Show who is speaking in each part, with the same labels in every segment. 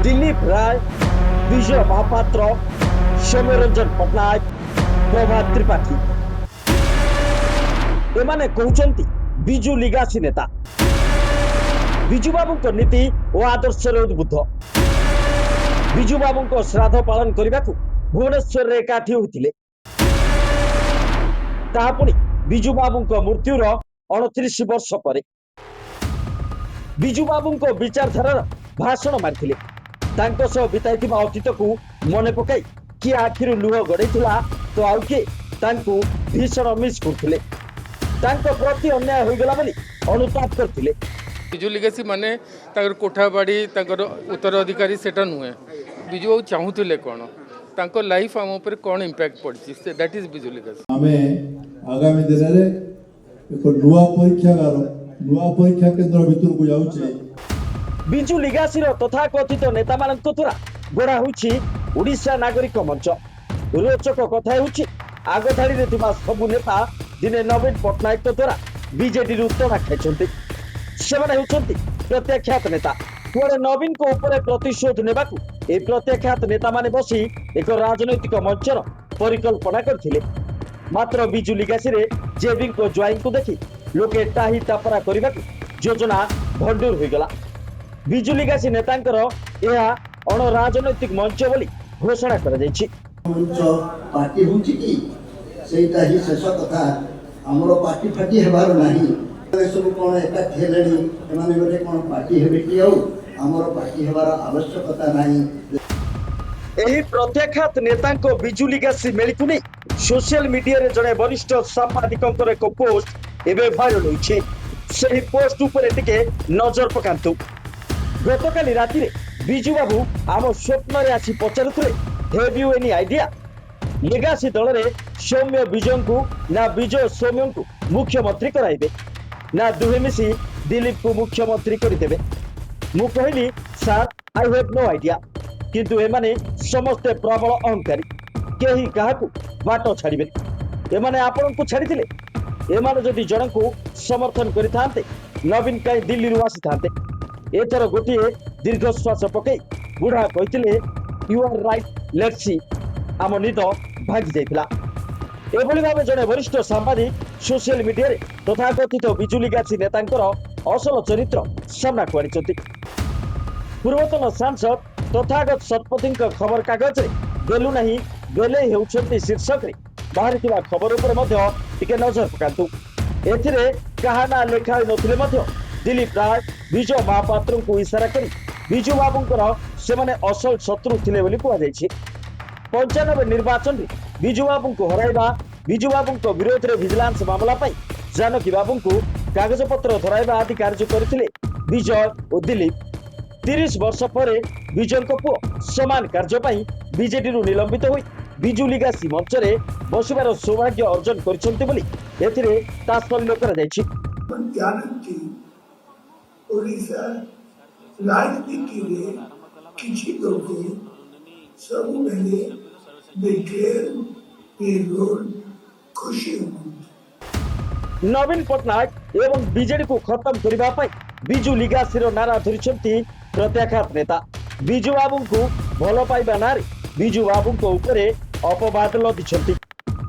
Speaker 1: दिलीप राय, विजय महापात्र, सौम्यरंजन पट्टनायक, प्रभात त्रिपाठी एमाने कहउचंती बिजु लिगासी नेता। बिजु बाबू नीति और आदर्श उद्बुद्ध। बिजु बाबू श्राद्ध पालन करने को भुवनेश्वर एकाठी होते बिजु बाबू मृत्युर 29 वर्ष पर बिजु बाबू विचारधारा भाषण मारी बिताई अतीत को मन पकई किए आखिर लुह गड़े तो आउ किए भीषण मिस करते प्रति अन्याय होगला अनुताप करते।
Speaker 2: बिजु लिगेसी माने कोठा बाड़ी उत्तराधिकारी सेटा नुहे बिजु बाबू चाहूले कौन तांको लाइफ आम ऊपर कौन इंपैक्ट पड़ती दैट इज बिजु लिगेसी।
Speaker 3: आमे आगामी दिन में एक नुआ परीक्षा केन्द्र भीतर को जाउछे।
Speaker 1: बिजु लिगासीर तथाकथित नेता मानक द्वारा गढ़ा होछि ओडिशा नागरिक मंच। रोचक कथा होछि आगधाड़ी रे थिबा सबु नेता दिने नवीन पट्टनायक द्वारा बीजेडी रु तड़ा खाइछन्ति। सेमाने होछन्ति प्रत्याख्यात नेता। कुआडे नवीन को ऊपर प्रतिशोध नेबाकू ए प्रत्याख्यात नेता माने बसी एक राजनैतिक मंचर परिकल्पना करथिले। मात्र बिजु लिगासी रे जेबी को ज्वाइन को देखि लोके टाही टापरा करबाकू योजना भंडूर होइगला। बिजु लिगासी नेतांकर यह अण राजनैतिक मंच बोली घोषणा करा जायछि।
Speaker 4: मंच पार्टी होछि कि सेटा ही शेष कथा हमरो पार्टी फाटी हेबार नाही। सब कोन एका खेलेनी एमाने गोटे कोन पार्टी हेबे कि आउ हमरो पार्टी हेबार आवश्यकता नाही।
Speaker 1: एही प्रत्याख्यात नेतांको बिजु लिगासी मेलिकु नै सोशल मीडिया रे जने वरिष्ठ सांबादिकंकर एक पोस्ट एबे वायरल होइछि। सेही पोस्ट ऊपर टिके नजर पकांतु। गतकाली राति रे बिजु बाबू आम स्वप्न रे आसी पचारुथले हैव यू एनी आइडिया लिगासी दल रे सौम्य विजय को ना विजय सौम्य को मुख्यमंत्री कराइबे ना दुहे मिसी दिलीप को मुख्यमंत्री करदेबे। मु कहली sir I have no idea किंतु एमाने समस्ते प्रबल अहंकारी केही काहाकू बाट छाड़िबे। एमाने आपन को छाड़िथिले एमाने जदि जन को समर्थन करिथांते नवीन काई दिल्ली रु आसी थांते। एथर गोटे दीर्घश्वास पकई बुढ़ा कहते you are right let's see आम निद भागी जाइतिला। एभली भावे जने वरिष्ठ सांबादिक सोशल मीडिया रे तथाकथित बिजु लिगासी नेतांकर असल चरित्र सामना को आनिछन्ति। पूर्वतन सांसद तथागत शतपथी खबर कागज रे गेलु नहीं गेले हेउछन्ति शीर्षक रे बाहरिथिबा खबर उपर मध्य टिके नजर पकांतु। एथिरे कहा ना लेखा नथिले मध्य दिलीप राय विजय महापात्र को इशारा करी बिजु बाबूंकर सेमाने असल शत्रु थिले बोली कुआ जायछि। 95 निर्वाचन रे बिजु बाबू को हराइबा बिजु बाबू को विरोध रे विजिलेंस मामला पाई जानकी बाबू को कागज पत्र धराइबा आदि कार्य करथिले विजय और दिलीप। 30 वर्ष पर विजय को पुओ समान कार्य पाई बीजेडी रु निलंबित होई बिजु लिगासी मंच रे बसिबार सौभाग्य अर्जन करछन्ते बोली एथिरे तात्पर्य करा जायछि।
Speaker 5: ओडिशा राजनीति रे किछि लोक सब मेले बेटेर पेरोल खुशी
Speaker 1: नवीन पट्टनायक एवं बीजेडी को खत्म करबा पाई बिजु लिगासी रो नारा धरिछन्ति प्रत्याख्यात नेता। बिजु बाबू को भल पाइबा नारे बिजु बाबू को ऊपरे अपवाद लदिछन्ति।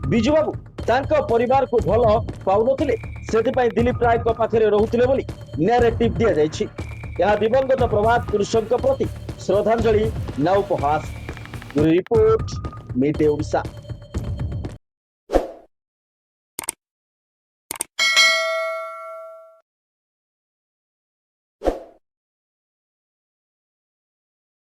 Speaker 1: बिजु बाबू तांको परिवार को भल पाउनथिले सेतिपाई दिलीप राय को पाखरे रहुथिले बोली नैरेटिव दिया जायछि। यह दिवंगत प्रभात पुरुषों प्रति श्रद्धांजलि ना उपहास। Report media Odisha.